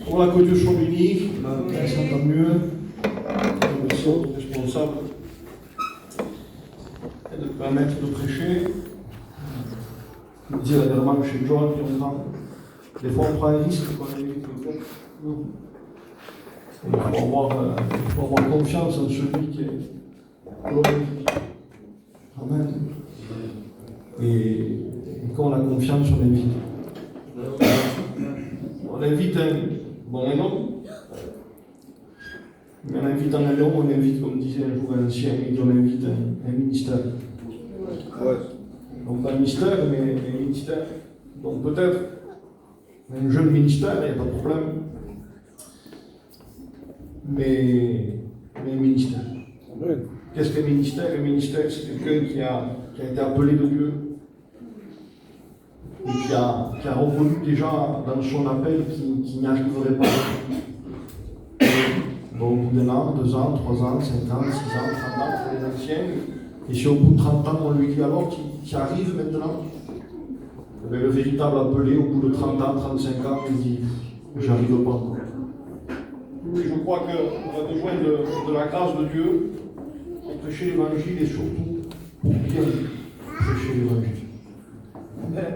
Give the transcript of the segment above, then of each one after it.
Voilà, que Dieu soit béni, on s'entend mieux. Nous sommes responsables de permettre de prêcher. Je disais la dernière fois chez John, des fois on prend un risque quand on invite quelqu'un. Il faut avoir confiance en celui qui est glorifié. Amen. Et quand on a confiance, on invite. On invite un homme, mais en invitant un homme, on invite, comme disait un jour un ancien, on invite un ministère. Ouais. Donc pas un ministère, mais un ministère. Donc peut-être un jeune ministère, il n'y a pas de problème. Mais un ministère. Ouais. Qu'est-ce qu'un ministère? Un ministère, c'est quelqu'un qui a été appelé de Dieu et qui a reconnu déjà dans son appel qu'il n'y arriverait pas. Donc, au bout d'un an, 2 ans, 3 ans, 5 ans, 6 ans, 30 ans pour les anciens. Et si au bout de 30 ans, on lui dit alors qu'il arrive maintenant, le véritable appelé, au bout de 30 ans, 35 ans, il dit j'arrive pas encore. Oui, je crois qu'on a besoin de la grâce de Dieu pour prêcher l'évangile et surtout pour bien prêcher l'évangile. Amen.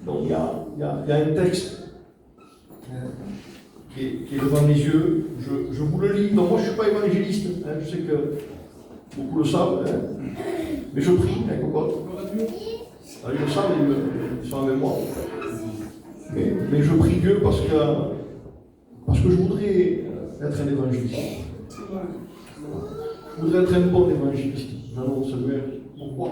Donc il y a un texte qui est devant mes yeux. Je vous le lis. Donc moi je ne suis pas évangéliste. Je sais que beaucoup le savent. Mais je prie. Cocotte. Ils le savent, ils sont avec moi. Mais je prie Dieu parce que je voudrais être un évangéliste. Je voudrais être un bon évangéliste. J'annonce le. Pourquoi?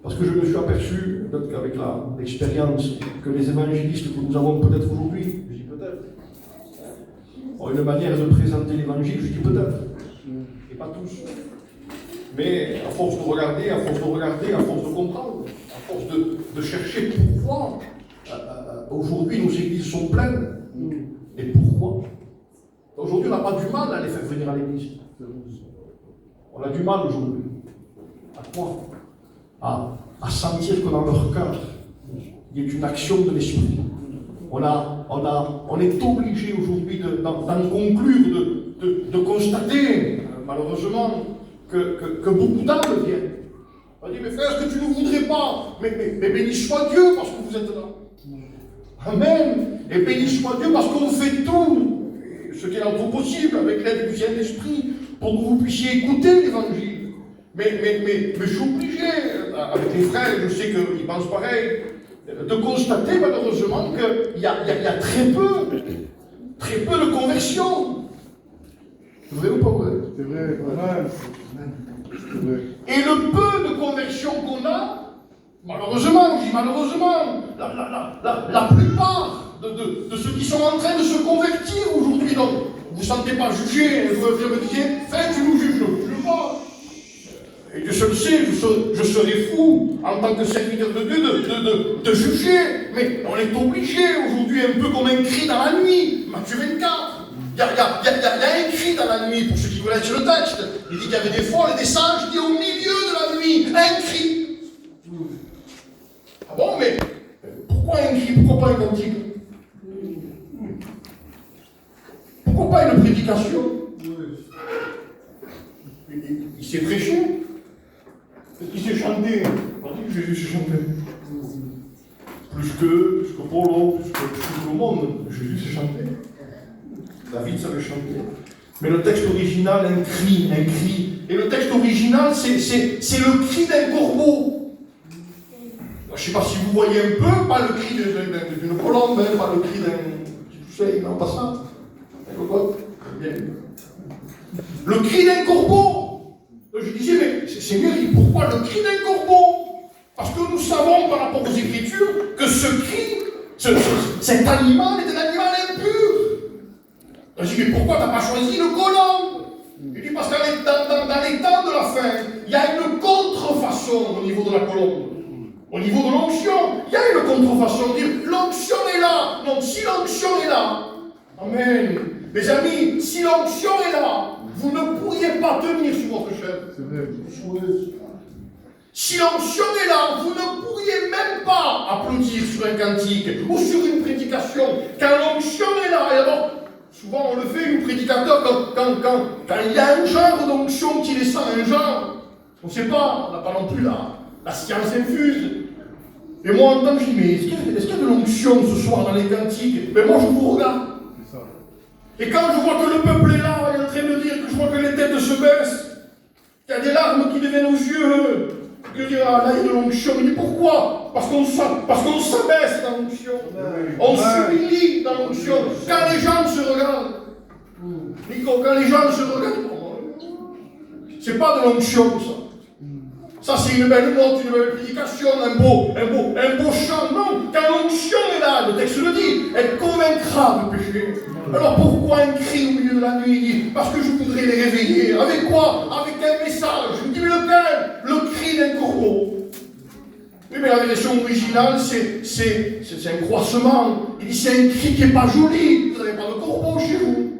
Parce que je me suis aperçu, peut-être qu'avec l'expérience, que les évangélistes que nous avons peut-être aujourd'hui, je dis peut-être, ont une manière de présenter l'évangile, je dis peut-être, et pas tous. Mais à force de regarder, à force de comprendre, à force de chercher pourquoi aujourd'hui nos églises sont pleines, et pourquoi. Aujourd'hui, on n'a pas du mal à les faire venir à l'église. On a du mal aujourd'hui. À quoi? À sentir que dans leur cœur, il y a une action de l'esprit. On est obligé aujourd'hui d'en conclure, de constater, malheureusement, que beaucoup d'âmes viennent. On dit, mais frère, est-ce que tu ne voudrais pas? Mais béni soit Dieu parce que vous êtes là. Amen. Et béni soit Dieu parce qu'on fait tout, ce qui est notre possible, avec l'aide du Saint-Esprit, pour que vous puissiez écouter l'évangile. Mais je suis obligé, avec les frères, je sais qu'ils pensent pareil, de constater malheureusement qu'il y a très peu de conversion. C'est vrai ou pas vrai? C'est vrai, c'est vrai. Et le peu de conversion qu'on a, malheureusement, je dis malheureusement, la plupart de ceux qui sont en train de se convertir aujourd'hui, donc vous ne sentez pas jugé, vous me disiez, frère, tu nous juges, je ne juge pas. Et Dieu se le sait, je serais fou en tant que serviteur de Dieu de juger, mais on est obligé aujourd'hui, un peu comme un cri dans la nuit, Matthieu 24. Il y a un cri dans la nuit, pour ceux qui connaissent le texte. Il dit qu'il y avait des folles et des sages, il dit au milieu de la nuit, un cri. Ah bon, mais pourquoi un cri? Pourquoi pas un cantique? Pourquoi pas une prédication? Il s'est prêché. Il s'est chanté. On dit que Jésus s'est chanté. Plus que Paul, plus que tout le monde, Jésus s'est chanté. David savait chanter. Mais le texte original, un cri. Et le texte original, c'est le cri d'un corbeau. Je ne sais pas si vous voyez un peu, pas le cri d'une colombe, pas le cri d'un petit poussin, non, pas ça. Le cri d'un corbeau. Je disais, mais Seigneur, pourquoi le cri d'un corbeau? Parce que nous savons par rapport aux Écritures que ce cri, cet animal est un animal impur. Je dis, mais pourquoi tu n'as pas choisi le colombe? Il dit, parce que dans les temps de la fin, il y a une contrefaçon au niveau de la colombe. Au niveau de l'onction, il y a une contrefaçon. Dire, l'onction est là. Donc, si l'onction est là, amen. Mes amis, si l'onction est là, vous ne pourriez pas tenir sur votre chaise. C'est vrai. Si l'onction est là, vous ne pourriez même pas applaudir sur un cantique ou sur une prédication. Quand l'onction est là, et d'abord Souvent on le fait, nous prédicateurs, quand il y a un genre d'onction qui descend un genre, on ne sait pas, on n'a pas non plus la science infuse. Et moi en tant que je dis, mais est-ce qu'il y a de l'onction ce soir dans les cantiques? Mais moi je vous regarde. Et quand je vois que le peuple est là, il est en train de dire, que je vois que les têtes se baissent, qu'il y a des larmes qui deviennent aux yeux, que dire, ah là il y a de l'onction, il dit pourquoi? Parce qu'on s'abaisse dans l'onction, on s'humilie dans l'onction. Quand les gens se regardent, Nico, quand les gens se regardent, c'est pas de l'onction ça. Ça c'est une belle note, une belle prédication, un beau chant. Non, quand l'onction est là, le texte le dit, elle convaincra de péché. Alors pourquoi un cri au milieu de la nuit? Il dit, parce que je voudrais les réveiller. Avec quoi? Avec un message. Je me dis, mais lequel? Le cri d'un corbeau. Oui, mais la version originale, c'est un croissement. Il dit, c'est un cri qui n'est pas joli. Vous n'avez pas de corbeau chez vous.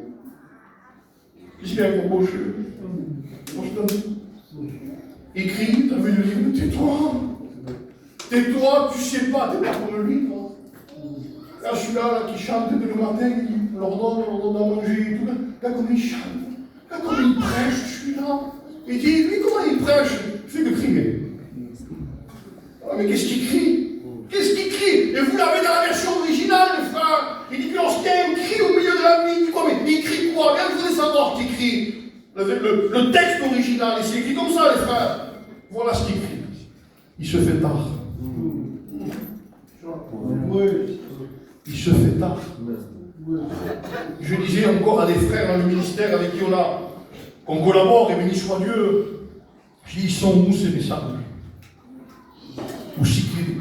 Qu'est-ce qu'il y a un corbeau chez vous? Écrit, t'as vu le livre, tais-toi. Tais-toi, tu sais pas, t'es pas comme lui, toi. Là, celui-là là, qui chante dès le matin, il leur donne à manger et tout. Là, comme il chante. Là, comme il prêche, celui-là. Il dit, lui, comment il prêche? Il fait que crier. Ah, mais qu'est-ce qu'il crie? Qu'est-ce qu'il crie? Et vous l'avez dans la version originale, les frères. Il dit que lorsqu'il y a un cri au milieu de la nuit, il dit quoi? Mais il crie quoi? Bien, je voudrais savoir qu'il crie. Le texte original, et c'est écrit comme ça, les frères. Voilà ce qu'il écrit. Il se fait tard. Il se fait tard. Je disais encore à des frères dans le ministère avec qui on collabore, et béni soit Dieu, ils sont où ces messages? Où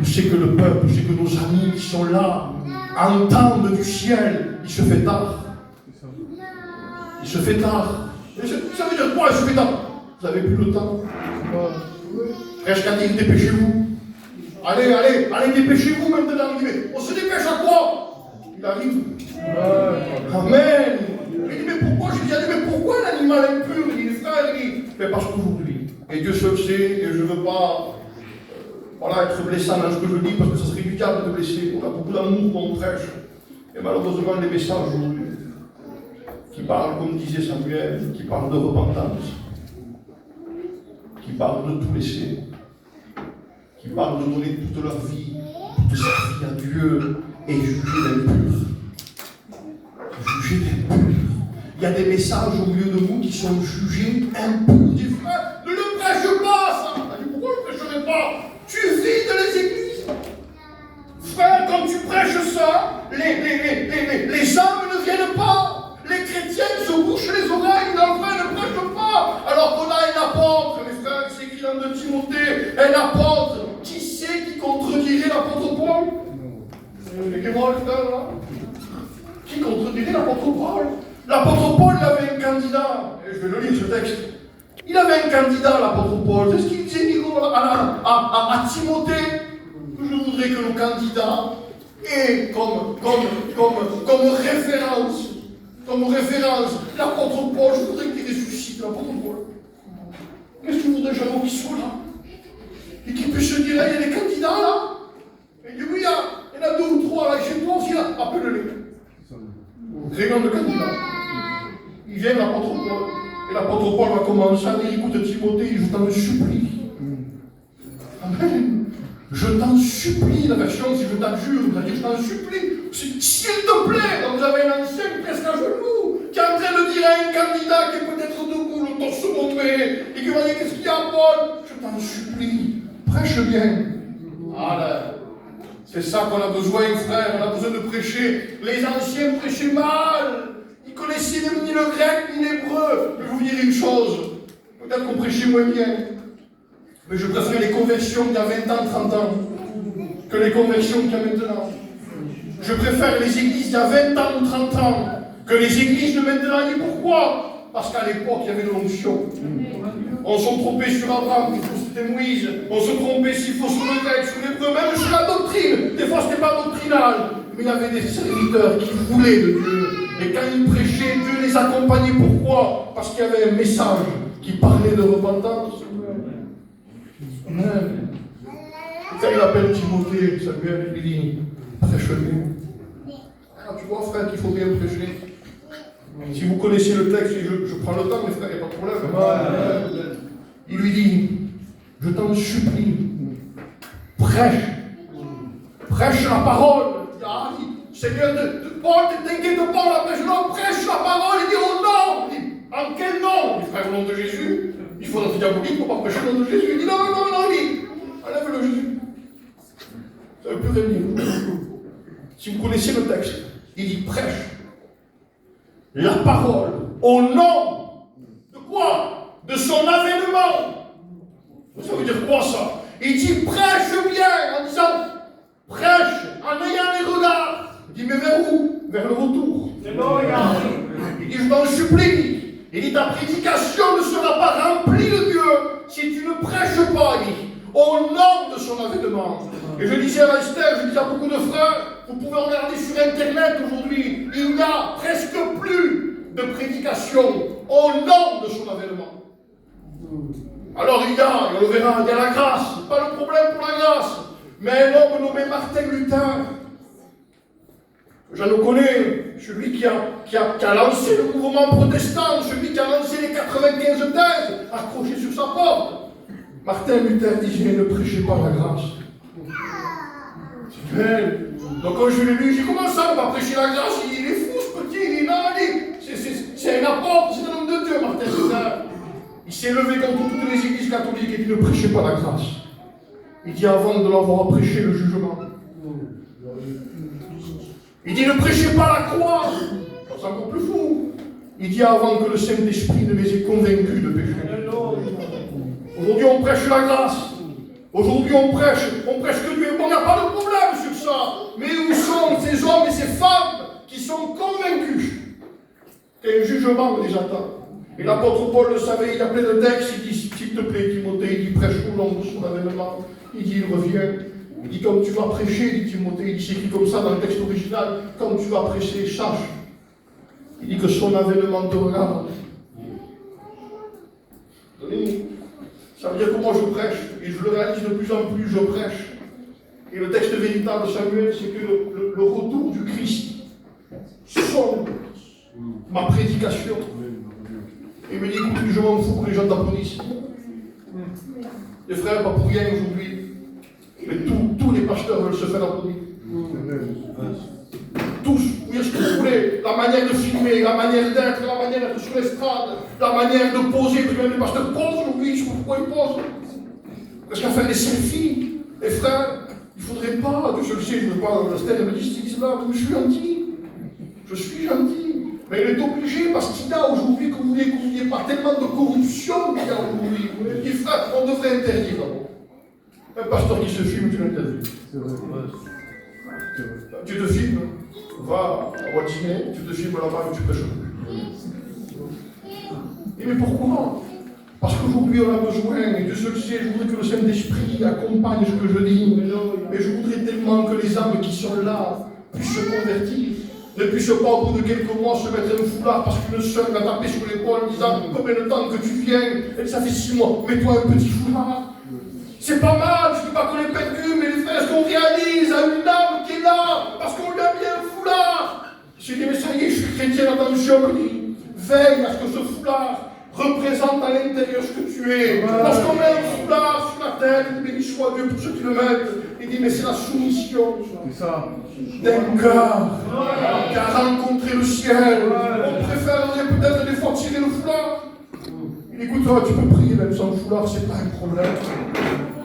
c'est que le peuple, où c'est que nos amis qui sont là entendent du ciel? Il se fait tard. Il se fait tard. Ça veut dire quoi, il se fait tard? Vous n'avez plus le temps. Frère Cathy, dépêchez-vous. Allez, dépêchez-vous maintenant. On se dépêche à quoi? Il arrive. Amen. Il dit, mais pourquoi? Je dis, mais pourquoi l'animal impur? Il dit, les frères, il dit, mais parce qu'aujourd'hui, et Dieu se le sait, et je ne veux pas être blessant dans ce que je dis, parce que ça serait du diable de blesser. On a beaucoup d'amour quand on prêche. Et malheureusement, les messages aujourd'hui, qui parlent, comme disait Samuel, qui parlent de repentance, qui parlent de tout laisser, qui parlent de donner toute leur vie, de servir à Dieu et juger l'impur. Juger l'impur. Il y a des messages au milieu de vous qui sont jugés impurs. Dis frère, ne le prêche pas ça. Pourquoi je ne le prêcherai pas? Tu vides les églises. Frère, quand tu prêches ça, les âmes ne viennent pas. Les chrétiens se bouchent les oreilles, l'enfant ne prêche pas. Alors qu'on a un apôtre, mes frères, c'est écrit dans 2 Timothée, un apôtre. Qui c'est qui contredirait l'apôtre Paul? Mettez-moi le frère là. Qui contredirait l'apôtre Paul? L'apôtre Paul, il avait un candidat. Et je vais le lire ce texte. Il avait un candidat, l'apôtre Paul. C'est ce qu'il disait, Nico, à Timothée. Je voudrais que nos candidats aient comme référence. Comme référence, l'apôtre Paul, je voudrais qu'il ressuscite l'apôtre Paul. Qu'est-ce que je voudrais, Jean, qu'il soit là? Et qu'il puisse se dire, il y a des candidats là? Et il dit, oui, il y en a 2 ou 3 là, chez toi aussi là, appelle-les. Réunion de candidats. Il vient l'apôtre Paul. Et l'apôtre Paul va commencer à dire, écoute Timothée, je t'en supplie. Amen. Je t'en supplie, la version, si je t'adjure, c'est-à-dire je t'en supplie. S'il te plaît, donc vous avez un ancien presque à genoux, qui est en train de dire à un candidat qui est peut-être debout, le torse bombé, et qui va dire qu'est-ce qu'il y a, Paul? Je t'en supplie, prêche bien. Voilà. C'est ça qu'on a besoin, frère, on a besoin de prêcher. Les anciens prêchaient mal. Ils connaissaient ni le grec ni l'hébreu. Je vais vous dire une chose, peut-être qu'on prêchait moins bien. Mais je préfère les conversions d'il y a 20 ans, 30 ans, que les conversions qu'il y a maintenant. Je préfère les églises d'il y a 20 ans ou 30 ans, que les églises de maintenant. Et pourquoi? Parce qu'à l'époque, il y avait de l'onction. On se trompait sur Abraham, c'était Moïse. On se trompait s'il faut sur le grec, sur l'hébreu, même sur la doctrine. Des fois, ce n'était pas doctrinal. Mais il y avait des serviteurs qui voulaient de Dieu. Et quand ils prêchaient, Dieu les accompagnait. Pourquoi? Parce qu'il y avait un message qui parlait de repentance. Amen. Quand il appelle Timothée, Samuel, il dit, prêche-lui. Alors tu vois, frère, qu'il faut bien prêcher. Si vous connaissez le texte, je prends le temps, mes frères, il n'y a pas de problème. Il lui dit, je t'en supplie, prêche la parole. Ah, Seigneur, t'inquiète pas, la prêche, non, prêche la parole. Il dit, oh non, il dit, en quel nom? Il dit, frère, au nom de Jésus. Il faut notre diabolique pour pas prêcher le nom de Jésus. Il dit, non, il dit, enlève le Jésus. Ça veut plus rien dire. Si vous connaissez le texte, il dit, prêche la parole au nom de quoi? De son avènement. Ça veut dire quoi ça? Il dit prêche bien en disant prêche en ayant les regards. Il dit mais vers où? Vers le retour. Il dit je t'en supplie. Il dit ta prédication ne sera pas remplie de Dieu si tu ne prêches pas. Il dit au nom de son avènement. Et je disais à Esther, je disais à beaucoup de frères, vous pouvez regarder sur internet aujourd'hui, il n'y a presque plus de prédication au nom de son avènement. Alors il y a, on le verra, il y a la grâce, c'est pas le problème pour la grâce, mais un homme nommé Martin Luther, je le connais, celui qui a lancé le mouvement protestant, celui qui a lancé les 95 thèses accrochées sur sa porte. Martin Luther disait, ne prêchez pas la grâce. C'est vrai. Donc quand je l'ai lu, j'ai dit, comment ça, on va prêcher la grâce? Il est fou ce petit, il est non, c'est un apôtre, c'est un homme de Dieu, Martin Luther. Il s'est levé contre toutes les églises catholiques et dit, ne prêchez pas la grâce. Il dit, avant de l'avoir prêché, le jugement. Il dit, ne prêchez pas la croix. C'est encore plus fou. Il dit, avant que le Saint-Esprit ne les ait convaincus de péché. Aujourd'hui, on prêche la grâce. Aujourd'hui, on prêche que Dieu est bon. Il n'y a pas de problème sur ça. Mais où sont ces hommes et ces femmes qui sont convaincus qu'un jugement les attend? Et l'apôtre Paul le savait, il a plein de textes. Il dit, s'il te plaît, Timothée, il dit, prêche au nom de son avènement. Il dit, il revient. Il dit, comme tu vas prêcher, dit Timothée, il dit, c'est écrit comme ça dans le texte original, comme tu vas prêcher, sache. Il dit que son avènement te regarde. Ça veut dire que moi je prêche, et je le réalise de plus en plus, je prêche. Et le texte véritable de Samuel, c'est que le retour du Christ sonne ma prédication. Et il me dit, écoute, je m'en fous que les gens t'applaudissent. Les frères, pas pour rien aujourd'hui. Mais tous les pasteurs veulent se faire applaudir. Tous, oui, ce que vous voulez, la manière de filmer, la manière d'être, la manière d'être sur l'estrade, la manière de poser, puis même les pasteurs posent aujourd'hui, je ne sais pas pourquoi ils posent. Parce qu'à faire des selfies, les frères, il ne faudrait pas, je le sais, je ne veux pas, Esther me dit, c'est là, je suis gentil. Je suis gentil. Mais il est obligé, parce qu'il y a aujourd'hui, que vous n'ayez pas tellement de corruption qu'il y a aujourd'hui. Les frères, on devrait interdire d'abord. Un pasteur qui se filme, tu l'interdis. Tu te filmes, va à Wattinet, tu te filmes là-bas et tu prêches. Et mais pourquoi? Parce qu'aujourd'hui on a besoin, et Dieu se le sait, je voudrais que le Saint-Esprit accompagne ce que je dis. Mais je voudrais tellement que les âmes qui sont là puissent se convertir. Ne puissent pas au bout de quelques mois se mettre un foulard parce qu'une sœur m'a tapé sur l'épaule en disant combien de temps que tu viens? Et ça fait 6 mois, mets-toi un petit foulard. C'est pas mal, je ne dis pas qu'on est perdu, mais les frères, ce qu'on réalise à une âme qui est là, parce qu'on lui a mis un foulard. J'ai dit, mais ça y est, je suis chrétien, attention, il dit, veille à ce que ce foulard représente à l'intérieur ce que tu es. Lorsqu'on met un foulard sur la tête, béni soit Dieu pour ceux qui le mettent, il dit, mais c'est la soumission d'un cœur qui a rencontré le ciel. On préférerait peut-être des fois tirer le foulard. Il dit, écoute, tu peux prier même sans foulard, c'est pas un problème.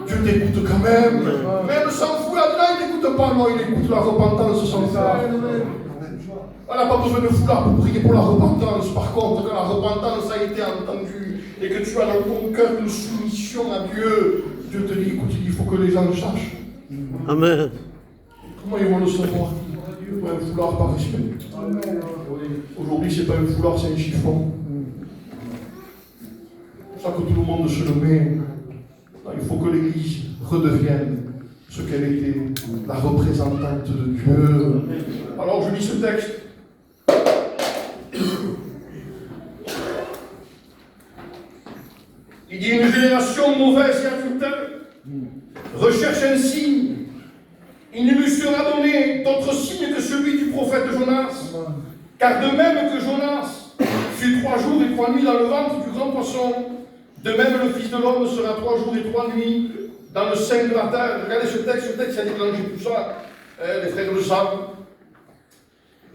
Dieu t'écoute quand même. Même sans foulard, là, il n'écoute pas, non, il écoute la repentance sans foulard. On n'a pas besoin de foulard pour prier pour la repentance. Par contre, quand la repentance a été entendue et que tu as dans ton cœur une soumission à Dieu, Dieu te dit, écoute, il faut que les gens sachent. Amen. Comment ils vont le savoir? Un foulard par respect. Aujourd'hui, ce n'est pas un foulard, c'est un chiffon. C'est pour ça que tout le monde se le met. Il faut que l'Église redevienne ce qu'elle était, la représentante de Dieu. Alors je lis ce texte. Il dit, une génération mauvaise et adultère recherche un signe. Il ne lui sera donné d'autre signe que celui du prophète Jonas. Car de même que Jonas fut 3 jours et 3 nuits dans le ventre du grand poisson, de même le Fils de l'homme sera 3 jours et 3 nuits dans le sein de la terre. Regardez ce texte a déclenché tout ça. Les frères le savent.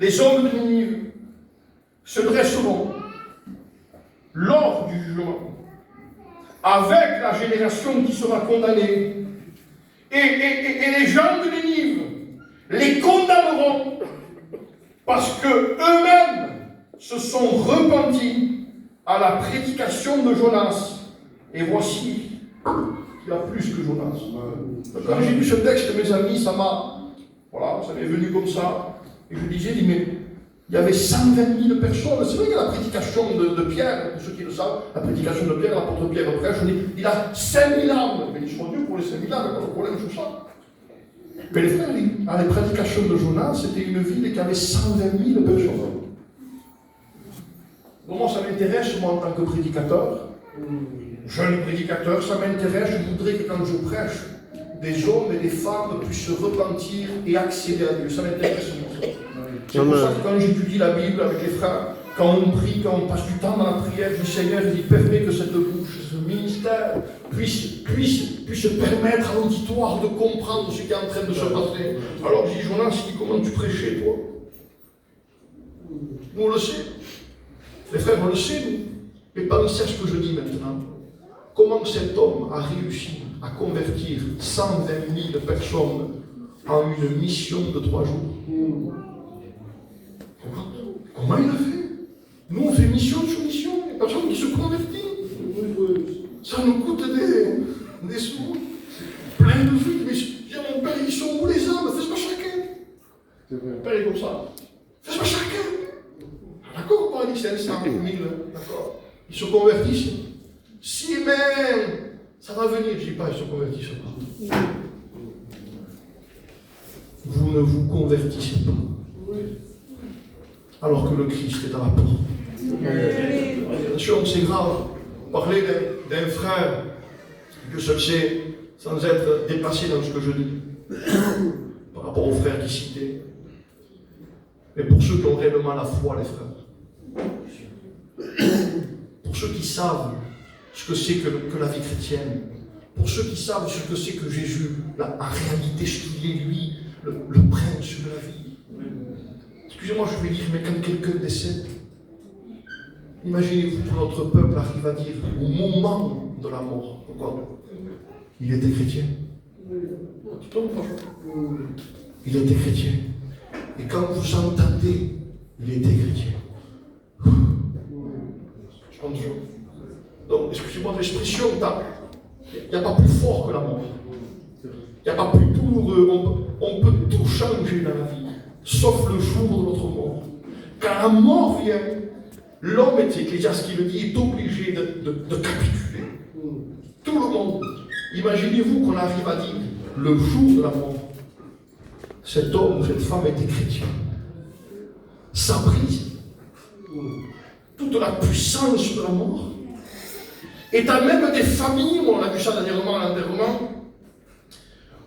Les hommes de Ninive se dresseront lors du jugement avec la génération qui sera condamnée. Et les gens de Ninive les condamneront parce qu'eux-mêmes se sont repentis à la prédication de Jonas. Et voici, il y a plus que Jonas. Quand j'ai lu ce texte, mes amis, ça m'est venu comme ça. Et je disais, mais il y avait 120 000 personnes. C'est vrai qu'il y a la prédication de Pierre, pour ceux qui le savent, la prédication de Pierre, l'apôtre Pierre prêche, il a 5 000 âmes. Mais ils sont Dieu pour les 5 000 âmes, il n'y a pas de problème sur ça. Mais les frères, à la prédication de Jonas, c'était une ville qui avait 120 000 personnes. Moi, ça m'intéresse, moi, en tant que prédicateur, jeune prédicateur, ça m'intéresse. Je voudrais que quand je prêche, des hommes et des femmes puissent se repentir et accéder à Dieu. Ça m'intéresse, moi. C'est pour ça que quand j'étudie la Bible avec les frères, quand on prie, quand on passe du temps dans la prière du Seigneur, je dis, permets que cette bouche, ce ministère, puisse permettre à l'auditoire de comprendre ce qui est en train de se passer. Alors je dis, Jonas, comment tu prêchais, toi? Nous, on le sait. Les frères, on le sait, nous. Mais pensez à ce que je dis maintenant. Comment cet homme a réussi à convertir 120 000 personnes en une mission de 3 jours? Comment il a fait? Nous, on fait mission sur mission, il n'y a personne qui se convertit. Ça nous coûte des sous, plein de fruits. Mais je dis à mon père, ils sont où les âmes? Fais-moi chacun. Mon père est comme ça. Fais-moi chacun. D'accord, on dit 500 000, d'accord. Ils se convertissent. Si même ça va venir, je ne dis pas, ils se convertissent pas. Vous ne vous convertissez pas. Alors que le Christ est à la porte. Attention, c'est grave. Parler d'un frère que je sais, sans être dépassé dans ce que je dis, par rapport aux frères qui citaient. Mais pour ceux qui ont réellement la foi, les frères, pour ceux qui savent ce que c'est que la vie chrétienne, pour ceux qui savent ce que c'est que Jésus, en réalité, ce qu'il est, lui, le prince de la vie. Excusez-moi, je vais dire, mais quand quelqu'un décède, imaginez-vous que notre peuple arrive à dire, au moment de la mort, pourquoi? Il était chrétien. Il était chrétien. Et quand vous entendez, il était chrétien. Donc, excusez-moi de l'expression, il n'y a pas plus fort que la mort. Il n'y a pas plus douloureux. On peut tout changer dans la vie, sauf le jour de notre mort. Quand la mort vient, l'homme, Ecclésiaste qui le dit, est obligé de capituler. Tout le monde. Imaginez-vous qu'on arrive à dire, le jour de la mort, cet homme ou cette femme était chrétien. Ça brise toute la puissance de la mort. Et tu as même des familles, on a vu ça dernièrement à l'enterrement,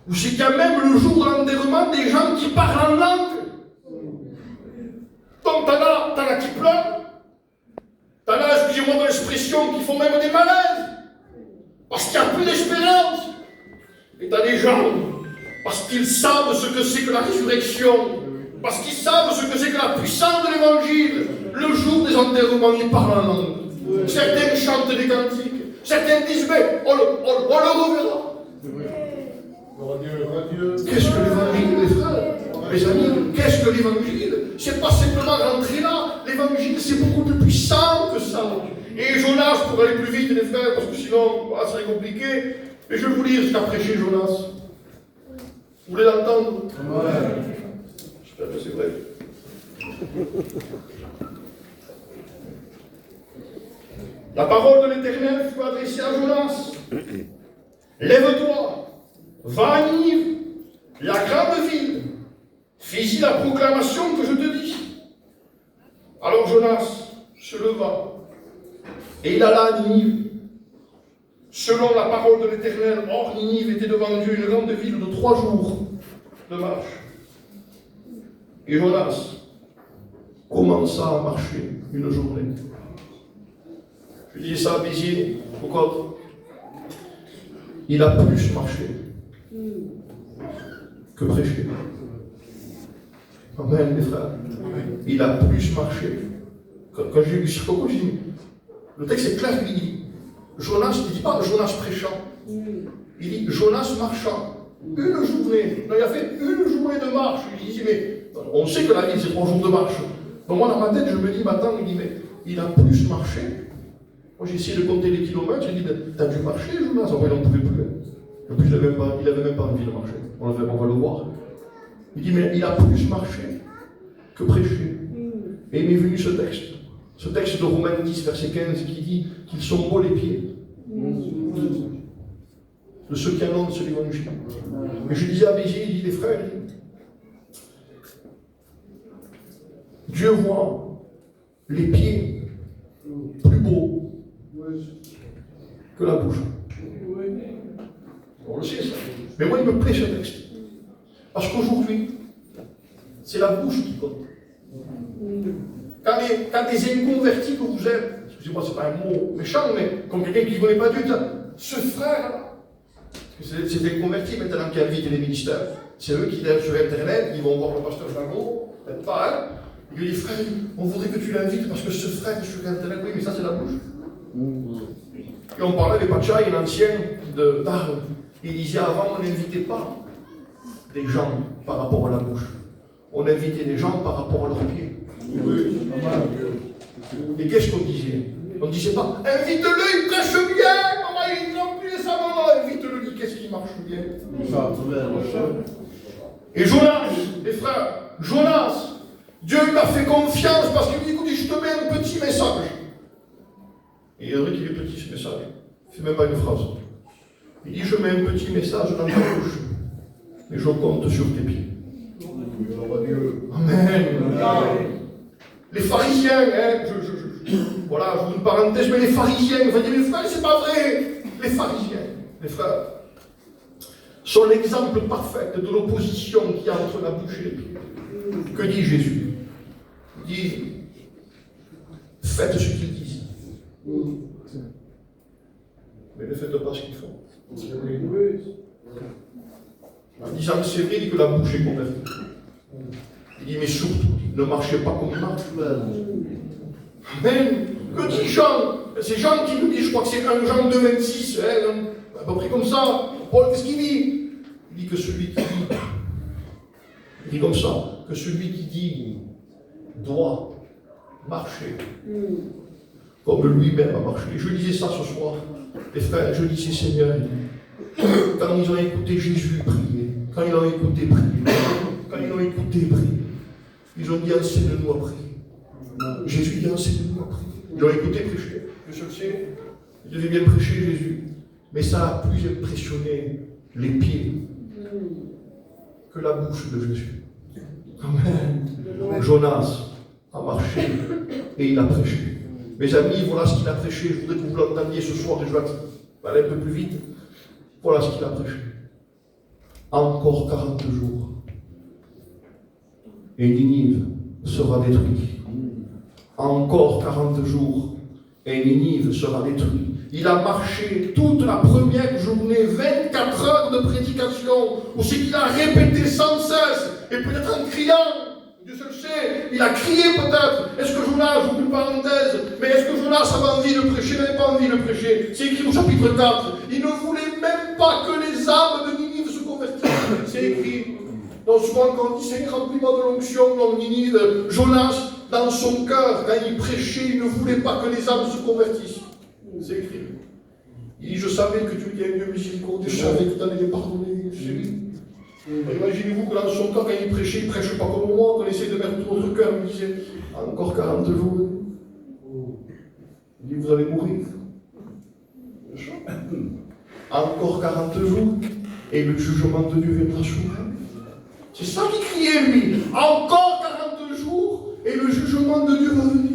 où c'est qu'il y a même le jour de l'enterrement des gens qui parlent en langue. Donc t'en as qui pleurent, t'en as, excusez-moi de l'expression, qui font même des malaises, parce qu'il n'y a plus d'espérance. Et t'as des gens, parce qu'ils savent ce que c'est que la résurrection, parce qu'ils savent ce que c'est que la puissance de l'évangile, le jour des enterrements, ils parlent en langue. Certains chantent des cantiques, certains disent, mais on le reverra. Qu'est-ce que l'évangile, les frères, mes amis? Qu'est-ce que l'évangile? C'est pas simplement rentrer là. L'évangile, c'est beaucoup plus puissant que ça. Et Jonas, pour aller plus vite, les frères, parce que sinon, ça serait compliqué, mais je vais vous lire ce qu'a prêché Jonas. Vous voulez l'entendre? Ouais. J'espère que c'est vrai. La parole de l'Éternel fut adressée à Jonas. Lève-toi, va à Ninive, la grande ville. Fais-y la proclamation que je te dis. Alors Jonas se leva et il alla à Ninive. Selon la parole de l'Éternel, or Ninive était devant Dieu une grande ville de 3 jours de marche. Et Jonas commença à marcher une journée. Je disais ça à Béziers, au Côte. Il a plus marché que prêché. Amen, les frères. Il a plus marché. Quand j'ai lu ça, le texte est clair, il dit Jonas, il ne dit pas Jonas prêchant. Il dit Jonas marchant. Une journée. Non, il a fait une journée de marche. Il dit, mais on sait que la ville, c'est 3 jours de marche. Donc moi, dans ma tête, je me dis, attends, il dit, mais il a plus marché. Moi, j'ai essayé de compter les kilomètres. J'ai dit, t'as dû marcher, Jonas? En fait, il n'en pouvait plus. En plus, il n'avait même pas envie de marcher. On va le voir. Il dit, mais il a plus marché que prêché. Et il m'est venu ce texte. Ce texte de Romains 10, verset 15, qui dit qu'ils sont beaux les pieds de ceux qui annoncent l'évangile. Et je disais à Béziers, il dit, les frères, Dieu voit les pieds plus beaux que la bouche. On le sait ça. Mais moi, il me plaît ce texte. Parce qu'aujourd'hui, c'est la bouche qui compte. Quand des inconvertis que vous êtes, excusez-moi, c'est pas un mot méchant, mais comme quelqu'un qui ne connaît pas Dieu, ce frère-là, c'est des convertis maintenant qui invitent les ministères. C'est eux qui viennent sur Internet, ils vont voir le pasteur Jago, peut-être pas, hein. Il lui dit, frère, on voudrait que tu l'invites parce que ce frère est sur Internet, oui, mais ça c'est la bouche. Et on parlait de Pachaï, l'ancien d'Arles. Il disait avant, on n'invitait pas des gens par rapport à la bouche. On invitait des gens par rapport à leurs pieds. Oui. Et qu'est-ce qu'on disait? On ne disait pas, invite-le, il prêche bien, il n'a plus ça, non, invite-le, dis qu'est-ce qui marche bien. Et Jonas, les frères, Jonas, Dieu lui a fait confiance parce qu'il lui dit, je te mets un petit message. Et il est vrai qu'il est petit ce message. Il ne fait même pas une phrase. Il dit, je mets un petit message dans ta bouche, mais je compte sur tes pieds. Amen. Les pharisiens, hein, voilà, je vous une parenthèse, mais les pharisiens, vous allez dire, les frères, c'est pas vrai. Les pharisiens, les frères, sont l'exemple parfait de l'opposition qu'il y a entre la bouche et les pieds. Que dit Jésus? Il dit, faites ce qu'ils disent, mais ne faites pas ce qu'ils font. En disant que c'est vrai, il dit que la bouche est convertie. Il dit, mais surtout, ne marchez pas comme il marche. Amen. Que dit Jean? C'est Jean qui nous dit, je crois que c'est 1 Jean 2, 26, hein, à peu près comme ça. Paul, qu'est-ce qu'il dit? Il dit que celui qui dit, il dit comme ça, que celui qui dit doit marcher comme lui-même a marché. Je disais ça ce soir, les frères, je disais Seigneur, quand ils ont écouté Jésus prier, quand ils l'ont écouté prier, quand ils l'ont écouté prier, ils ont dit enseigne-nous à prier. Jésus dit enseigne-nous à prier. Ils l'ont écouté prêcher. Je le sais, il devait bien prêcher Jésus. Mais ça a plus impressionné les pieds que la bouche de Jésus. Amen. Jonas a marché et il a prêché. Mes amis, voilà ce qu'il a prêché. Je voudrais que vous l'entendiez ce soir et je vais aller un peu plus vite. Voilà ce qu'il a prêché. Encore 40 jours. Et Ninive sera détruite. Encore 40 jours. Et Ninive sera détruite. Il a marché toute la première journée, 24 heures de prédication, où c'est qu'il a répété sans cesse, et peut-être en criant, Dieu se le sait, il a crié peut-être. Est-ce que Jonas, j'ouvre une parenthèse, mais est-ce que Jonas avait envie de prêcher? Il n'avait pas envie de prêcher. C'est écrit au chapitre 4. Il ne voulait même pas que les âmes de Ninive se convertissent. C'est écrit. Donc souvent quand on dit Seigneur, remplis-moi de l'onction, dans Ninive, Jonas, dans son cœur, quand il prêchait, il ne voulait pas que les âmes se convertissent. C'est écrit. Il dit, je savais que tu étais un Dieu miséricordieux, je savais que tu allais les pardonner, chérie. Imaginez-vous que dans son cœur, quand il ne prêche pas comme moi, qu'on essaie de mettre tout notre cœur, il disait, encore 40 jours. Il dit, vous allez mourir. Encore 40 jours, et le jugement de Dieu viendra sur elle. C'est ça qu'il criait, lui. Encore 40 jours, et le jugement de Dieu va venir.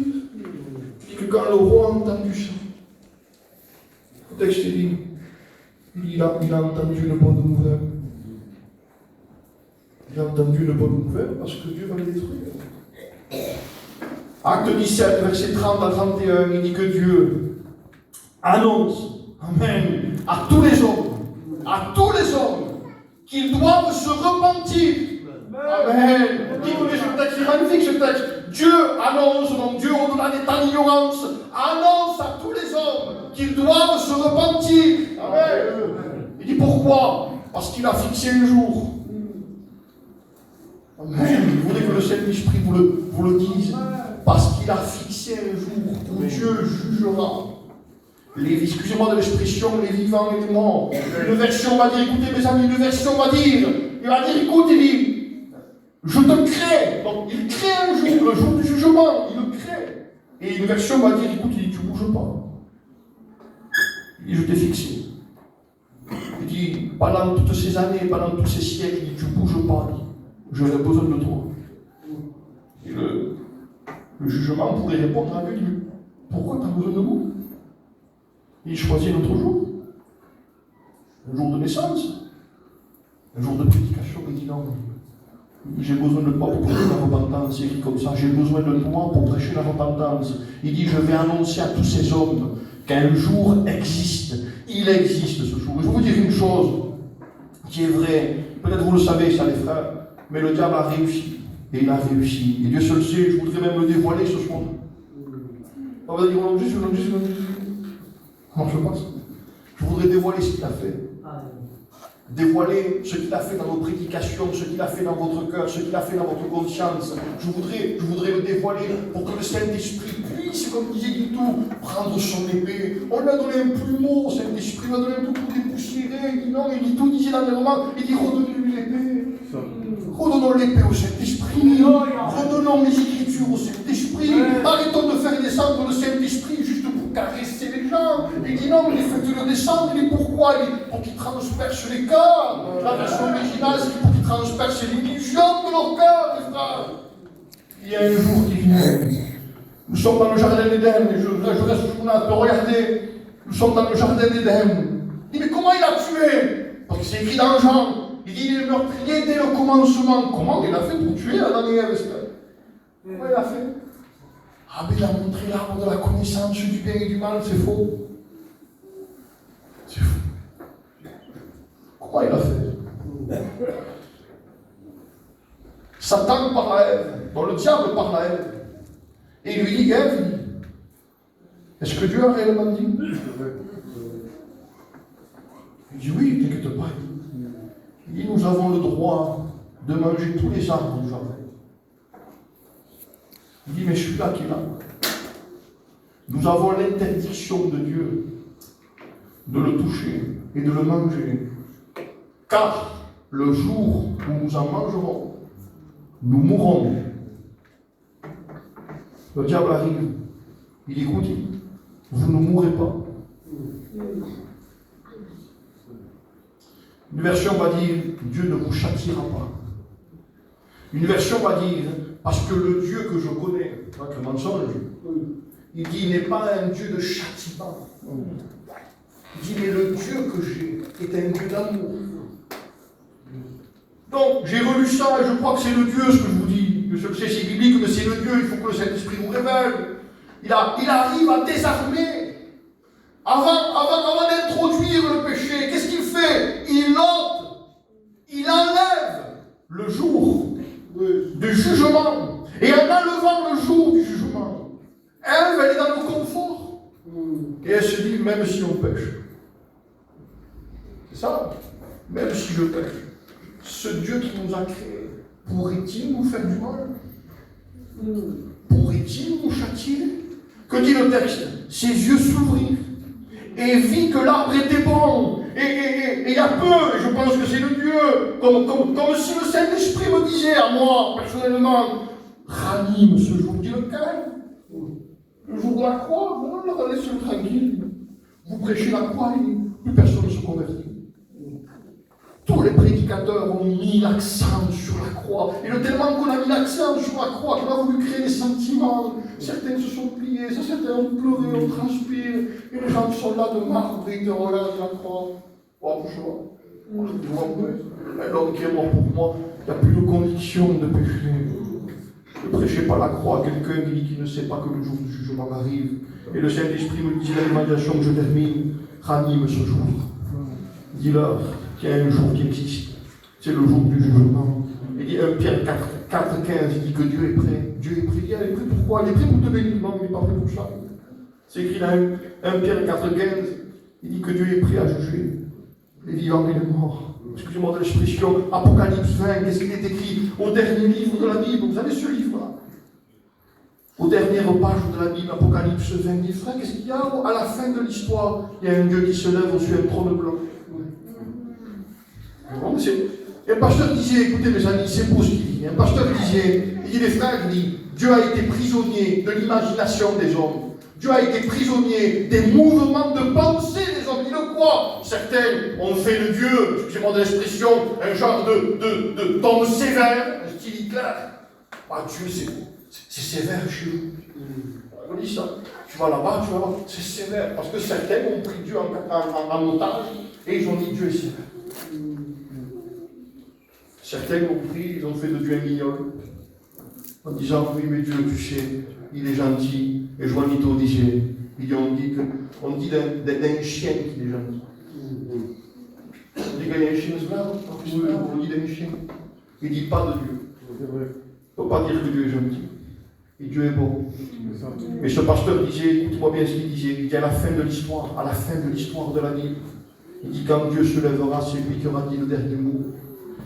Il dit que quand le roi a entendu ça, le texte dit, il a entendu une bonne nouvelle. Il a entendu une bonne nouvelle parce que Dieu va le détruire. Acte 17, verset 30 à 31, il dit que Dieu annonce, amen, à tous les hommes, qu'ils doivent se repentir. Amen. Qui connaît ce texte? C'est magnifique ce texte. Dieu annonce, donc Dieu au-delà des temps d'ignorance, annonce à tous les hommes qu'ils doivent se repentir. Amen. Il dit pourquoi? Parce qu'il a fixé un jour. Amen. Je voudrais que le Saint-Esprit vous le dise. Parce qu'il a fixé un jour où Dieu jugera. Excusez-moi de l'expression, les vivants et les morts. Une version va dire, écoutez mes amis, une version va dire, écoute, il dit, je te crée. Donc il crée un jour, le jour du jugement, il le crée. Et une version va dire, écoute, il dit, tu ne bouges pas. Il dit, je t'ai fixé. Il dit, pendant toutes ces années, pendant tous ces siècles, il dit, tu ne bouges pas. J'aurai besoin de toi. Et le jugement pourrait répondre à lui, pourquoi tu as besoin de moi? Il choisit un autre jour. Un jour de naissance. Un jour de prédication. Il dit non, j'ai besoin de toi pour prêcher la repentance. Il dit comme ça, j'ai besoin de toi pour prêcher la repentance. Il dit, je vais annoncer à tous ces hommes qu'un jour existe. Il existe ce jour. Je vais vous dire une chose qui est vraie. Peut-être vous le savez, ça les frères, mais le diable a réussi. Et il a réussi. Et Dieu seul le sait, je voudrais même le dévoiler ce soir. On va dire, au nom de Jésus, au nom de Jésus, au nom de Jésus. Comment je passe? Je voudrais dévoiler ce qu'il a fait. Dévoiler ce qu'il a fait dans vos prédications, ce qu'il a fait dans votre cœur, ce qu'il a fait dans votre conscience. Je voudrais le dévoiler pour que le Saint-Esprit puisse, comme disait Guitou, prendre son épée. On lui a donné un plumeau, Saint-Esprit lui a donné un tout pour dépoussiérer. Il dit non, mais Guitou disait dans le moment, il dit redonnez-lui l'épée. Redonnons l'épée au Saint-Esprit. Redonnons les Écritures au Saint-Esprit. Arrêtons de faire descendre le Saint-Esprit juste pour caresser les gens. Il dit non, mais faites-le descendre. Il dit pourquoi? Il dit pour qu'il transperce les cœurs. La version originale, c'est pour qu'il transperce l'illusion de leur cœur, les frères. Il y a un jour qui vient. Nous sommes dans le jardin d'Éden. Je reste sur la de regarder. Nous sommes dans le jardin d'Éden. Il dit mais comment il a tué? Parce que c'est écrit dans Jean. Il dit, il est meurtrier dès le commencement. Comment il a fait pour tuer Adam et Ève? Comment il a fait? Ah, mais il a montré l'arbre de la connaissance du bien et du mal, c'est faux. C'est faux. Comment il a fait? Satan parle à Ève, bon, le diable parle à Ève. Et il lui dit, Ève, est-ce que Dieu a réellement dit? Il dit, oui, t'inquiète pas. Il dit, nous avons le droit de manger tous les arbres du jardin. Il dit, mais celui-là qui est là, nous avons l'interdiction de Dieu de le toucher et de le manger. Car le jour où nous en mangerons, nous mourrons. Le diable arrive. Il dit, écoute, vous ne mourrez pas. Une version va dire, Dieu ne vous châtiera pas. Une version va dire, parce que le Dieu que je connais, pas que le mensonge, il dit, il n'est pas un Dieu de châtiment. Il dit, mais le Dieu que j'ai est un Dieu d'amour. Donc, j'ai relu ça et je crois que c'est le Dieu, ce que je vous dis. Je sais, c'est biblique, mais c'est le Dieu, il faut que le Saint-Esprit nous révèle. Il arrive à désarmer. Avant d'introduire le péché, qu'est-ce qu'il fait? Il ôte, il enlève le jour du jugement. Et en enlevant le jour du jugement, elle est dans le confort. Et elle se dit, même si on pêche, c'est ça, même si je pêche, ce Dieu qui nous a créés, pourrait-il nous faire du mal? Pourrait-il nous châtier? Que dit le texte? Ses yeux s'ouvrirent et vit que l'arbre était bon. Et il y a peu, et je pense que c'est le Dieu, comme si le Saint-Esprit me disait à moi, personnellement, ranime ce jour. Dit lequel? Le jour de la croix? Non, laissez-le tranquille. Vous prêchez la croix et plus personne ne se convertit. Tous les prédicateurs ont mis l'accent sur la croix. Et tellement qu'on a mis l'accent sur la croix, qu'on a voulu créer des sentiments. Certains se sont pliés, certains ont pleuré, ont transpiré. Et les gens sont là de marbre et de regardent la croix. Oh, l'homme qui est mort pour moi, il n'y a plus de conviction de péché. Ne prêchez pas la croix à quelqu'un qui dit qu'il ne sait pas que le jour du jugement arrive. Et le Saint-Esprit me dit dans l'évangélisation que je termine, ranime ce jour. Dis-leur qu'il y a un jour qui existe. C'est le jour du jugement. Il dit 1 Pierre 4, 15, il dit que Dieu est prêt. Dieu est prêt. Il est prêt pourquoi? Il est prêt pour te bénir. Non, il n'est pas prêt pour ça. C'est écrit dans 1 Pierre 4, 15, il dit que Dieu est prêt à juger les vivants et les morts. Excusez-moi de l'expression, Apocalypse 20, qu'est-ce qu'il est écrit au dernier livre de la Bible? Vous savez ce livre-là? Aux dernières pages de la Bible, Apocalypse 20, mes frères, qu'est-ce qu'il y a à la fin de l'histoire? Il y a un Dieu qui se lève sur un trône blanc. Et un pasteur disait, écoutez mes amis, c'est beau ce qu'il dit. Un pasteur disait, il dit les frères, il dit, Dieu a été prisonnier de l'imagination des hommes. Dieu a été prisonnier des mouvements de pensée des hommes. Il le croit. Certains ont fait de Dieu, excusez-moi de l'expression, un genre d'homme sévère, un style Hitler. Ah, Dieu, c'est sévère chez nous. On dit ça. Tu vas là-bas, tu vas voir, c'est sévère. Parce que certains ont pris Dieu en otage et ils ont dit Dieu est sévère. Certains ont pris, ils ont fait de Dieu un guignol. En disant, oui, mais Dieu, tu sais, il est gentil. Et Juanito disait, on dit d'un chien qu'il est gentil. On dit qu'il y a un chien on dit d'un chien. Il ne dit pas de Dieu. Il ne peut pas dire que Dieu est gentil. Et Dieu est bon. Mais ce pasteur disait, écoute-moi bien ce qu'il disait, il dit à la fin de l'histoire de la Bible, il dit quand Dieu se lèvera, c'est lui qui aura dit le dernier mot.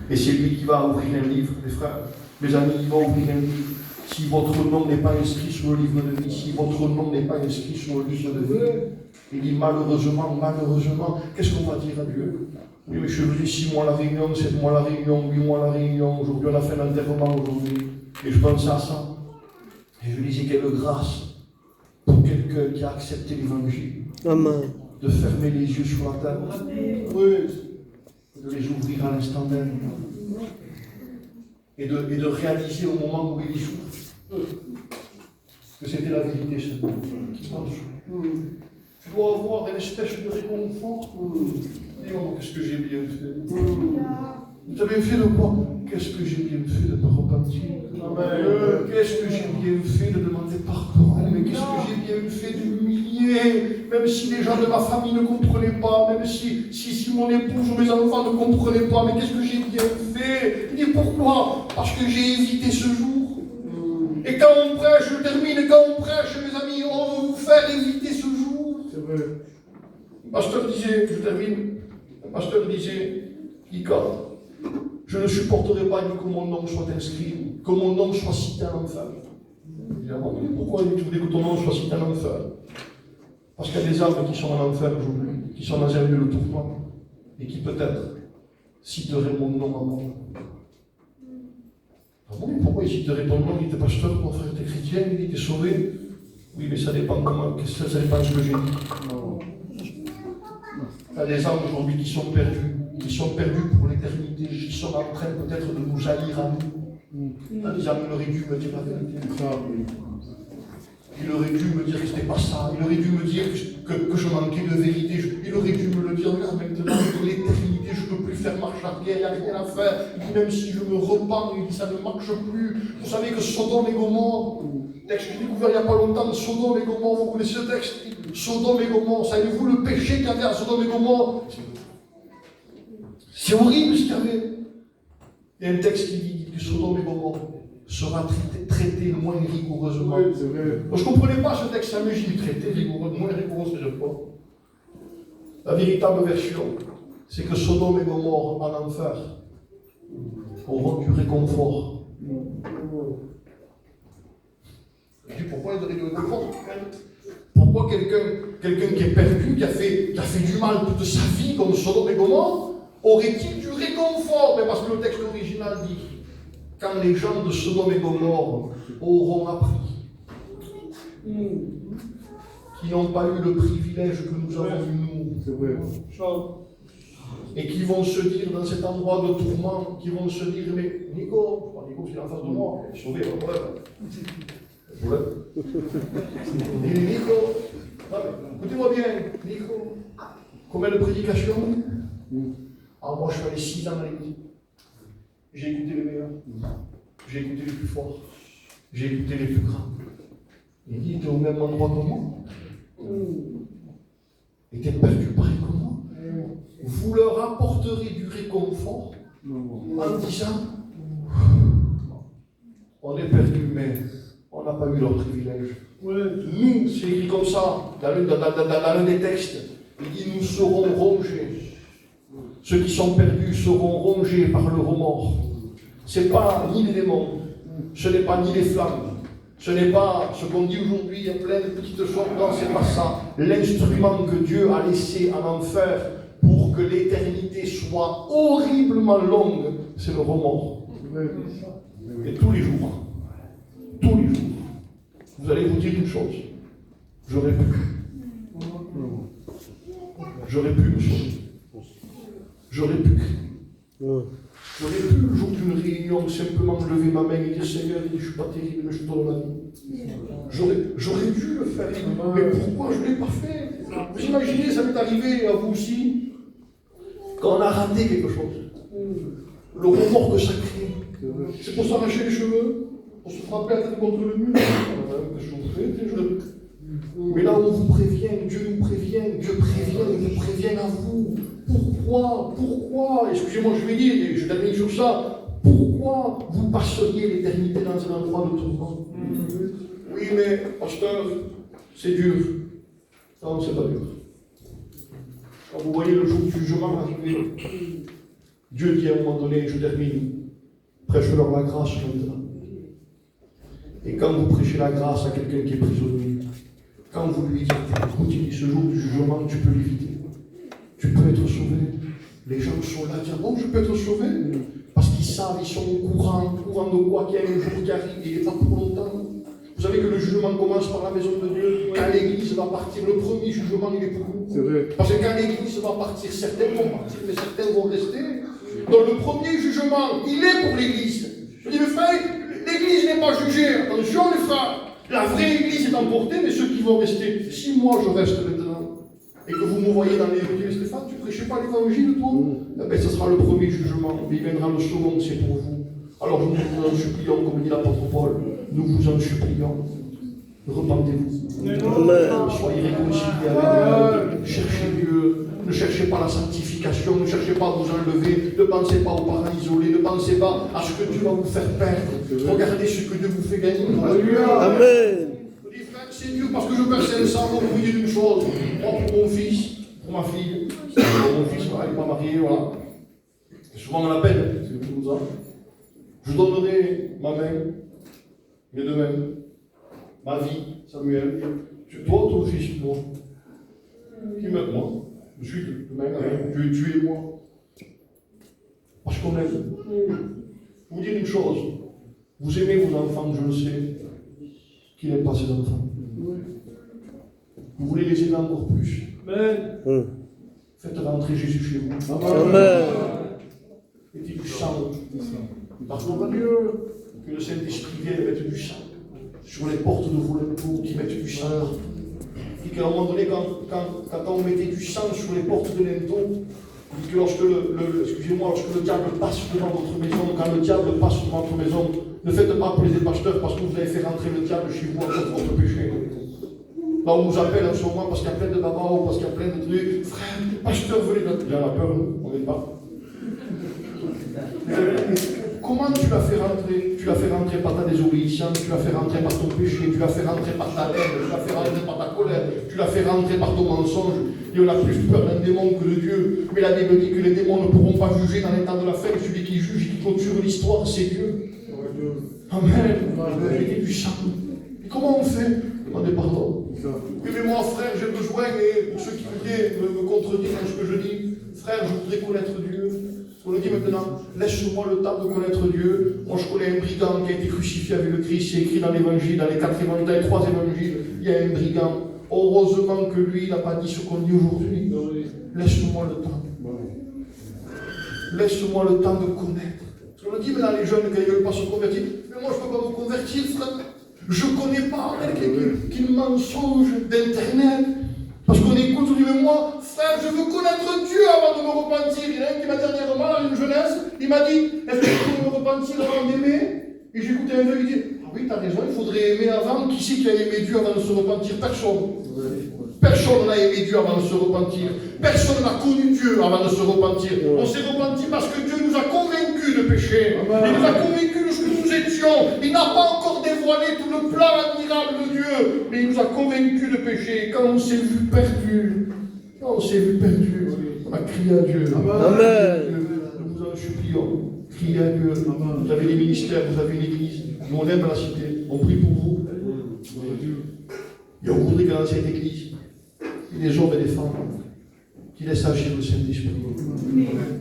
Et c'est lui qui va ouvrir un livre, mes frères, mes amis, il va ouvrir un livre. Si votre nom n'est pas inscrit sur le livre de vie, si votre nom n'est pas inscrit sur le livre de vie, il dit malheureusement, qu'est-ce qu'on va dire à Dieu? Oui, mais je vous dis 6 mois la réunion, 7 mois la réunion, 8 mois la réunion, aujourd'hui on a fait l'enterrement aujourd'hui. Et je pensais à ça. Et je disais quelle grâce pour quelqu'un qui a accepté l'évangile. Amen. De fermer les yeux sur la terre. Oui. De les ouvrir à l'instant même. Et de réaliser au moment où il joue que c'était la vérité seulement qui marche. Tu dois avoir une espèce de réconfort. Dis-moi, qu'est-ce que j'ai bien fait? Vous avez fait de quoi? Qu'est-ce que j'ai bien fait de me repentir? Qu'est-ce que j'ai bien fait de demander pardon? Mais qu'est-ce que j'ai bien fait de m'humilier? Même si les gens de ma famille ne comprenaient pas, même si mon épouse ou mes enfants ne comprenaient pas, mais qu'est-ce que j'ai bien fait? Il dit pourquoi? Parce que j'ai évité ce jour. Et quand on prêche, je termine, quand on prêche, mes amis, on veut vous faire éviter ce jour. C'est vrai. Le pasteur disait, je termine, le pasteur disait, Ika, je ne supporterai pas que mon nom soit inscrit, que mon nom soit cité en enfer. Pourquoi tu voulais que ton nom soit cité en enfer? Parce qu'il y a des âmes qui sont en enfer aujourd'hui, qui sont dans un lieu de tourment, et qui peut-être citeraient mon nom à moi. Ah bon, pourquoi il citerait ton nom? Il était pasteur, mon frère était chrétien, il était sauvé. Oui, mais ça dépend comment, ça dépend de ce que j'ai dit. Non. Il y a des âmes aujourd'hui qui sont perdus pour l'éternité, qui sont en train peut-être de nous jaillir à nous. En disant, il aurait dû me dire la vérité. Il aurait dû me dire que c'était pas ça. Il aurait dû me dire que je manquais de vérité. Il aurait dû me le dire, regarde maintenant, pour l'éternité, je ne peux plus faire marche arrière, il n'y a rien à faire. Il dit, même si je me repens, il dit, ça ne marche plus. Vous savez que Sodome et Gomorrhe, texte que j'ai découvert il n'y a pas longtemps, Sodome et Gomorrhe, vous connaissez ce texte? Sodome et Gomorrhe, savez-vous le péché qu'il y avait à Sodome et Gomorre? C'est horrible ce qu'il y avait. Il y a un texte qui dit que Sodome et Gomorre sera traité moins rigoureusement. Oui, c'est vrai. Moi, je ne comprenais pas ce texte, ça me dit traité moins rigoureux, c'est je crois. La véritable version, c'est que Sodome et Gomorre en enfer auront du réconfort. Je dis pourquoi ils auraient du réconfort? Pourquoi quelqu'un qui est perdu, qui a fait du mal toute sa vie, comme Sodome et Gomorre, aurait-il du réconfort? Mais parce que le texte original dit, quand les gens de Sodome et Gomorre auront appris, qui n'ont pas eu le privilège que nous avons eu nous, et qui vont se dire dans cet endroit de tourment, qui vont se dire, mais Nico c'est en face de moi, il est sauvé, pas de problème. Et Nico, écoutez-moi bien, Nico, combien de prédications? Alors moi je suis allé 6 ans à l'église. J'ai écouté les meilleurs, j'ai écouté les plus forts. J'ai écouté les plus grands. Il dit, t'es au même endroit que moi. Et t'es perdu pareil que moi. Vous leur apporterez du réconfort en disant, on est perdu, mais on n'a pas eu leur privilège. Nous, c'est écrit comme ça, dans l'un des textes, il dit, nous serons rongés. Ceux qui sont perdus seront rongés par le remords. Ce n'est pas ni les démons, ce n'est pas ni les flammes, ce n'est pas ce qu'on dit aujourd'hui, il y a plein de petites choses, non, ce n'est pas ça. L'instrument que Dieu a laissé en enfer pour que l'éternité soit horriblement longue, c'est le remords. Et tous les jours, vous allez vous dire une chose, j'aurais pu me sauver. J'aurais pu. J'aurais pu, le jour d'une réunion, simplement lever ma main et dire Seigneur, je ne suis pas terrible, mais je te donne ma vie. J'aurais dû le faire. Mais pourquoi je ne l'ai pas fait? Vous imaginez, ça m'est arrivé à vous aussi, quand on a raté quelque chose. Le remords que ça crée. C'est pour s'arracher les cheveux, pour se frapper la tête contre le mur. Mais là, on vous prévient, Dieu nous prévient, Dieu prévient, il vous prévient à vous. Pourquoi, excusez-moi, je vais dire, et je termine sur ça, pourquoi vous passeriez l'éternité dans un endroit de tourment? Oui, mais, pasteur, c'est dur. Non, c'est pas dur. Quand vous voyez le jour du jugement arriver, Dieu dit à un moment donné, je termine, prêche-leur la grâce maintenant. Et quand vous prêchez la grâce à quelqu'un qui est prisonnier, quand vous lui dites, écoute, il dit, ce jour du jugement, tu peux l'éviter. Tu peux être sauvé. Les gens sont là à dire, bon, je peux être sauvé. Parce qu'ils savent, ils sont au courant de quoi qu'il y a un jour qui arrive, il n'est pas pour longtemps. Vous savez que le jugement commence par la maison de Dieu. Quand l'Église va partir, le premier jugement, il est pour vous. C'est vrai. Parce que quand l'Église va partir, certains vont partir, mais certains vont rester. Donc le premier jugement, il est pour l'Église. Je dis, mes frères, l'Église n'est pas jugée. Attention, les frères. La vraie Église est emportée, mais ceux qui vont rester, si moi je reste maintenant, et que vous me voyez dans les rues, Stéphane, tu ne prêchais pas l'évangile, toi? Eh bien, ce sera le premier jugement, mais il viendra le second, c'est pour vous. Alors nous vous en supplions, comme dit l'apôtre Paul, nous vous en supplions, repentez-vous. Soyez réconciliés avec Dieu, cherchez Dieu, ne cherchez pas la sanctification, ne cherchez pas à vous enlever, ne pensez pas aux parents isolés, ne pensez pas à ce que Dieu va vous faire perdre. Regardez ce que Dieu vous fait gagner. Amen. C'est dur parce que je perds 500 pour vous dire une chose. Moi, pour mon fils, pour ma fille, mon fils, il n'est pas marié, voilà. C'est souvent on l'appelle, c'est comme ça. Je donnerai ma main, mes deux mains, ma vie, Samuel. Toi, ton fils, moi. Qui m'aide, moi. Je suis de main, tu es moi. Parce qu'on aime. Je vais vous dire une chose. Vous aimez vos enfants, je le sais. Qui n'aime pas ses enfants? Vous voulez les aimer encore plus? Amen. Faites rentrer Jésus chez vous. Amen. Mettez du sang. Pardon à Dieu. Que le Saint-Esprit vienne mettre du sang sur les portes de vos linteaux, qui mettent du sang. Et qu'à un moment donné, quand on mettait du sang sur les portes de linteaux, que lorsque lorsque le diable passe devant votre maison, quand le diable passe devant votre maison, ne faites pas appeler des pasteurs parce que vous avez fait rentrer le diable chez vous à cause de votre péché. Là, on nous appelle en ce moment parce qu'il y a plein de babas ou parce qu'il y a plein de trucs. Frère, pasteur, venez. Il y en a peur, nous, on n'est pas. Comment tu l'as fait rentrer? Tu l'as fait rentrer par ta désobéissance, tu l'as fait rentrer par ton péché, tu l'as fait rentrer par ta haine, tu l'as fait rentrer par ta colère, tu l'as fait rentrer par ton mensonge. Et on a plus peur d'un démon que de Dieu. Mais la Bible dit que les démons ne pourront pas juger dans l'état de la fin. Celui qui juge et qui clôture l'histoire, c'est Dieu. Amen. Mettez du sang. Et comment on fait? Demandez pardon. Oui, mais moi, frère, j'ai besoin, et pour ceux qui voudraient me contredire dans ce que je dis, frère, je voudrais connaître Dieu. On le dit maintenant, laisse-moi le temps de connaître Dieu. Moi, je connais un brigand qui a été crucifié avec le Christ. C'est écrit dans l'évangile, dans les 4 évangiles, dans les 3 évangiles, il y a un brigand. Heureusement que lui, il n'a pas dit ce qu'on dit aujourd'hui. Laisse-moi le temps. Laisse-moi le temps de connaître. Parce qu'on le dit maintenant, les jeunes, quand ils ne veulent pas se convertir, mais moi, je ne peux pas me convertir, frère. Je ne connais pas quelqu'un qui mensonge d'internet. Parce qu'on écoute, on dit, mais moi, frère, je veux connaître Dieu avant de me repentir. Il y en a un qui m'a dernièrement, dans une jeunesse, il m'a dit, est-ce que je peux me repentir avant d'aimer? Et j'écoutais un vieux qui dit, ah Oui, tu as raison, il faudrait aimer avant. Qui c'est qui a aimé Dieu avant de se repentir? Personne. Personne n'a aimé Dieu avant de se repentir. Personne n'a connu Dieu avant de se repentir. On s'est repenti parce que Dieu nous a convaincus de péché. Il nous a convaincus de ce que nous étions. Il n'a pas encore dévoilé tout le plan admirable de Dieu, mais il nous a convaincus de péché. Quand on s'est vu perdu, on a crié à Dieu. Amen. Nous vous en supplions. Criez à Dieu. Vous avez des ministères, vous avez une église. Nous on aime la cité. On prie pour vous. Et on voudrait que dans cette église, il y ait des hommes et des femmes qui laissent agir le Saint-Esprit.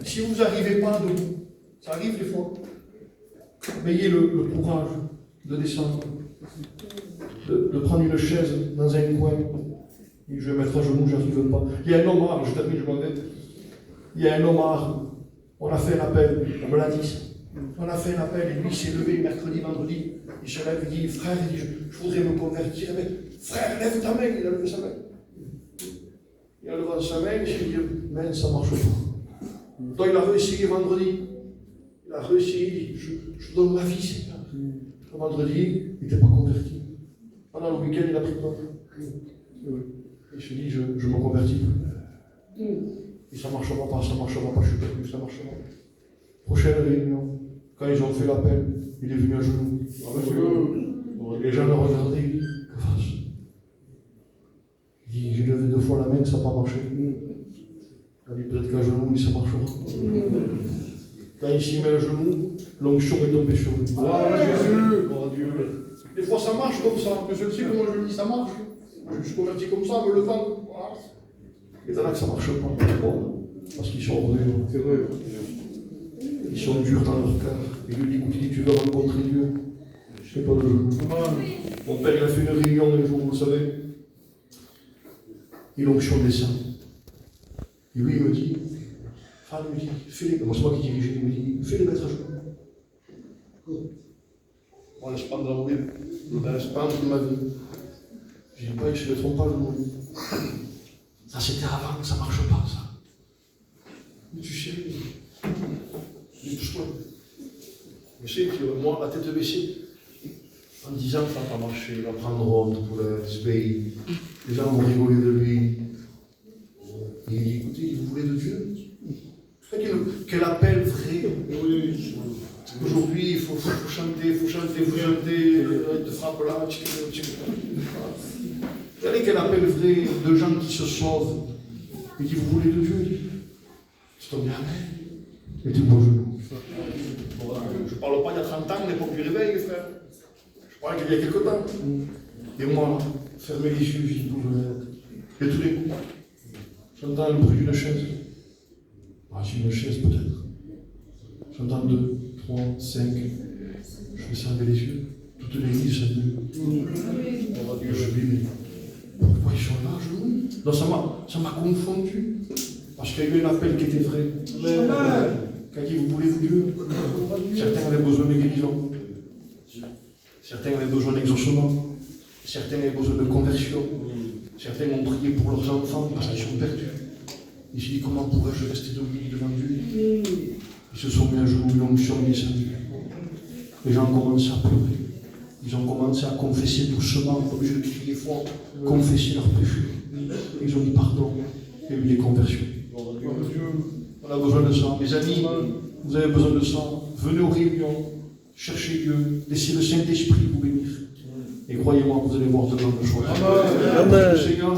Si vous n'arrivez pas debout, ça arrive des fois, mais ayez le courage de descendre, de prendre une chaise dans un coin. Et je vais mettre à genoux, je n'arrive pas. Il y a un homme rare, je termine, je m'en vais. Il y a un homme rare. On a fait un appel, on me l'a dit. On a fait un appel et lui il s'est levé mercredi, vendredi. Il se lève, il dit, frère, il dit, je voudrais me convertir. Mais frère, lève ta main, il a levé sa main. Il a levé sa main, il s'est dit, mais ça ne marche pas. Donc il a réessayé vendredi. Il a réessayé, il dit, je donne ma vie, Seigneur. Le vendredi, il n'était pas converti. Pendant le week-end, il a pris peur. Il se dit, je me convertis. Et ça ne marchera pas, je suis perdu, ça ne marchera pas. Prochaine réunion, quand ils ont fait l'appel, il est venu à genoux. Les gens le regardaient, il dit, que fasse? Il dit, j'ai levé 2 fois la main, ça n'a pas marché. Il a dit, peut-être qu'à genoux, ça marchera. Quand il s'y met à genoux, l'onction est tombée sur lui. Jésus! Des fois ça marche comme ça, mais je sais comment je le dis, ça marche. Je me suis converti comme ça, me levant. Voilà. Et là que ça ne marche pas. Bon, parce qu'ils sont revenus. C'est vrai. Ils sont durs dans leur cœur. Et lui dit, écoute, tu veux rencontrer Dieu? Je ne sais pas le jeu. Mon père, il a fait une réunion un jour, vous savez. Et l'onction descend. Et lui, il me dit, Fran, il me dit, fais-les. Moi, c'est moi qui dirigeais. Il me dit, fais-les mettre à genoux. On laisse prendre la roue. On laisse prendre ma vie. Je dis pas, ils ne se mettront pas à genoux. Ça c'était avant, ça ne marche pas, ça. Mais tu sais, touche-toi. Je sais que moi, la tête baissée, en disant ça n'a pas marché, il va prendre honte pour ce pays. Les gens vont rigoler de lui. Et il dit, écoutez, vous voulez de Dieu? Quel appel vrai. Aujourd'hui, il faut chanter, vous chantez, te frappe là, vous savez quel appel vrai de gens qui se sauvent. Il dit, vous voulez de Dieu? Il dit, c'est ton bien. Et tu bouges. Je ne parle pas il y a 30 ans, l'époque du réveil, frère. Je parle qu'il y a quelque temps. Et moi, fermez les yeux, je dis, d'où je vais être. Et tous les coups, j'entends le bruit d'une chaise. Ah, j'ai une chaise peut-être. J'entends 2, 3, 5. Je me servais les yeux. Toute l'église s'est venue. Je dis, mais pourquoi ils sont là, je non, ça m'a confondu. Parce qu'il y a eu un appel qui était vrai. Quand il dit, vous voulez de Dieu? Certains avaient besoin de guérison. Certains avaient besoin d'exaucement. Certains avaient besoin de conversion. Certains ont prié pour leurs enfants parce qu'ils sont perdus. Ils se disent, comment pourrais-je rester debout devant Dieu? Ils se sont mis à genoux, l'onction est descendue. Les gens ont commencé à pleurer. Ils ont commencé à confesser doucement, comme je le criais fort, confesser leurs péchés. Ils ont dit pardon. Il y a eu des conversions. On a besoin de ça. Mes amis, vous avez besoin de ça. Venez aux réunions, cherchez Dieu, laissez le Saint-Esprit vous bénir. Et croyez-moi, vous allez voir de grandes choses. Amen. Seigneur,